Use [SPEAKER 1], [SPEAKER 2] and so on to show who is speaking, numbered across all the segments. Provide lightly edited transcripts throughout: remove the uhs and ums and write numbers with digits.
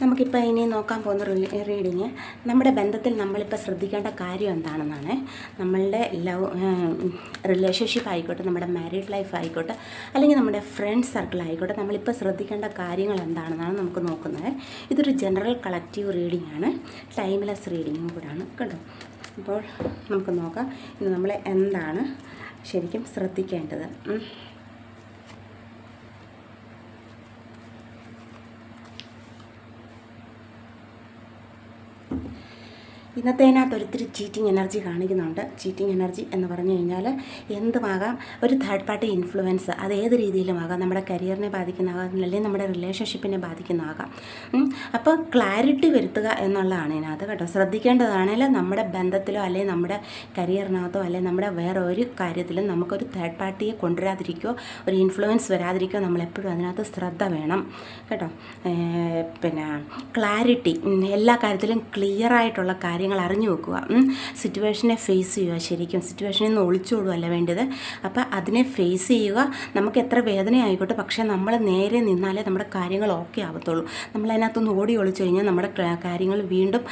[SPEAKER 1] നമുക്കിപ്പോൾ ഇനി നോക്കാൻ പോകുന്ന റീഡിങ് നമ്മുടെ ബന്ധത്തിൽ നമ്മളിപ്പോൾ ശ്രദ്ധിക്കേണ്ട കാര്യം എന്താണെന്നാണ്. നമ്മളുടെ റിലേഷൻഷിപ്പ് ആയിക്കോട്ടെ, നമ്മുടെ മാരീഡ് ലൈഫ് ആയിക്കോട്ടെ, അല്ലെങ്കിൽ നമ്മുടെ ഫ്രണ്ട് സർക്കിൾ ആയിക്കോട്ടെ, നമ്മളിപ്പോൾ ശ്രദ്ധിക്കേണ്ട കാര്യങ്ങൾ എന്താണെന്നാണ് നമുക്ക് നോക്കുന്നത്. ഇതൊരു ജനറൽ കളക്റ്റീവ് റീഡിംഗ് ആണ്, ടൈംലെസ് റീഡിങ്ങും കൂടാണ് കേട്ടോ. അപ്പോൾ നമുക്ക് നോക്കാം ഇന്ന് നമ്മൾ എന്താണ് ശരിക്കും ശ്രദ്ധിക്കേണ്ടത്. ഇന്നത്തേനകത്ത് ഒരിത്തിരി ചീറ്റിംഗ് എനർജി കാണിക്കുന്നുണ്ട്. ചീറ്റിംഗ് എനർജി എന്ന് പറഞ്ഞു കഴിഞ്ഞാൽ എന്തുമാകാം, ഒരു തേർഡ് പാർട്ടി ഇൻഫ്ലുവൻസ്, അത് ഏത് രീതിയിലുമാകാം. നമ്മുടെ കരിയറിനെ ബാധിക്കുന്നതാകാം, അല്ലെങ്കിൽ നമ്മുടെ റിലേഷൻഷിപ്പിനെ ബാധിക്കുന്നതാകാം. അപ്പോൾ ക്ലാരിറ്റി വരുത്തുക എന്നുള്ളതാണ് ഇതിനകത്ത് കേട്ടോ. ശ്രദ്ധിക്കേണ്ടതാണെങ്കിൽ നമ്മുടെ ബന്ധത്തിലോ അല്ലെങ്കിൽ നമ്മുടെ കരിയറിനകത്തോ അല്ലെങ്കിൽ നമ്മുടെ വേറെ ഒരു കാര്യത്തിലും നമുക്കൊരു തേർഡ് പാർട്ടിയെ കൊണ്ടുവരാതിരിക്കുകയോ ഒരു ഇൻഫ്ലുവൻസ് വരാതിരിക്കുകയോ നമ്മളെപ്പോഴും അതിനകത്ത് ശ്രദ്ധ വേണം കേട്ടോ. പിന്നെ ക്ലാരിറ്റി, എല്ലാ കാര്യത്തിലും ക്ലിയർ ആയിട്ടുള്ള കാര്യങ്ങൾ അറിഞ്ഞു വെക്കുക. സിറ്റുവേഷനെ ഫേസ് ചെയ്യുക. ശരിക്കും സിറ്റുവേഷനിൽ നിന്ന് ഒളിച്ചോടുകയല്ല വേണ്ടത്. അപ്പോൾ അതിനെ ഫേസ് ചെയ്യുക. നമുക്ക് എത്ര വേദന ആയിക്കോട്ടെ, പക്ഷേ നമ്മൾ നേരെ നിന്നാലേ നമ്മുടെ കാര്യങ്ങൾ ഓക്കെ ആവത്തുള്ളൂ. നമ്മളതിനകത്തൊന്ന് ഓടി ഒളിച്ചു കഴിഞ്ഞാൽ നമ്മുടെ കാര്യങ്ങൾ വീണ്ടും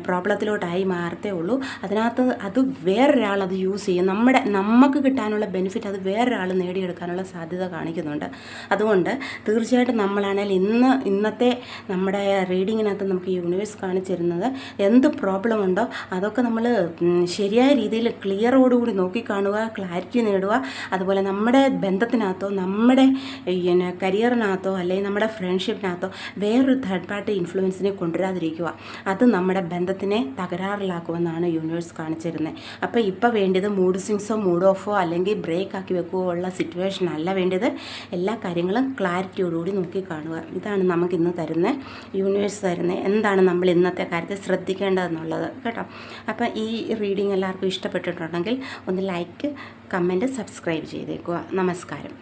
[SPEAKER 1] പ്രോബ്ലത്തിലോട്ടായി മാറത്തേ ഉള്ളൂ. അതിനകത്ത് അത് വേറൊരാൾ അത് യൂസ് ചെയ്യും. നമുക്ക് കിട്ടാനുള്ള ബെനിഫിറ്റ് അത് വേറൊരാൾ നേടിയെടുക്കാനുള്ള സാധ്യത കാണിക്കുന്നുണ്ട്. അതുകൊണ്ട് തീർച്ചയായിട്ടും നമ്മളാണെങ്കിൽ ഇന്നത്തെ നമ്മുടെ റീഡിങ്ങിനകത്ത് നമുക്ക് യൂണിവേഴ്സ് കാണിച്ചിരുന്നത് എന്ത് പ്രോബ്ലം ഉണ്ടോ അതൊക്കെ നമ്മൾ ശരിയായ രീതിയിൽ ക്ലിയറോടുകൂടി നോക്കിക്കാണുക, ക്ലാരിറ്റി നേടുക. അതുപോലെ നമ്മുടെ ബന്ധത്തിനകത്തോ നമ്മുടെ കരിയറിനകത്തോ അല്ലെങ്കിൽ നമ്മുടെ ഫ്രണ്ട്ഷിപ്പിനകത്തോ വേറൊരു തേർഡ് പാർട്ടി ഇൻഫ്ലുവൻസിനെ കൊണ്ടുവരാതിരിക്കുക. അത് നമ്മുടെ ബന്ധത്തിനെ തകരാറിലാക്കുമെന്നാണ് യൂണിവേഴ്സ് കാണിച്ചിരുന്നത്. അപ്പോൾ ഇപ്പോൾ വേണ്ടത് മൂഡ് സ്വിങ്സോ മൂഡ് ഓഫോ അല്ലെങ്കിൽ ബ്രേക്ക് ആക്കി വെക്കുകയോ ഉള്ള സിറ്റുവേഷൻ അല്ല വേണ്ടത്. എല്ലാ കാര്യങ്ങളും ക്ലാരിറ്റിയോടുകൂടി നോക്കിക്കാണുക. ഇതാണ് നമുക്കിന്ന് തരുന്ന യൂണിവേഴ്സ് തരുന്നത്. എന്താണ് നമ്മൾ ഇന്നത്തെ കാര്യത്തിൽ ശ്രദ്ധിക്കേണ്ടതെന്നുള്ളത് കേട്ടോ. അപ്പോൾ ഈ റീഡിംഗ് എല്ലാവർക്കും ഇഷ്ടപ്പെട്ടിട്ടുണ്ടെങ്കിൽ ഒന്ന് ലൈക്ക്, കമൻറ്റ്, സബ്സ്ക്രൈബ് ചെയ്തേക്കുക. നമസ്കാരം.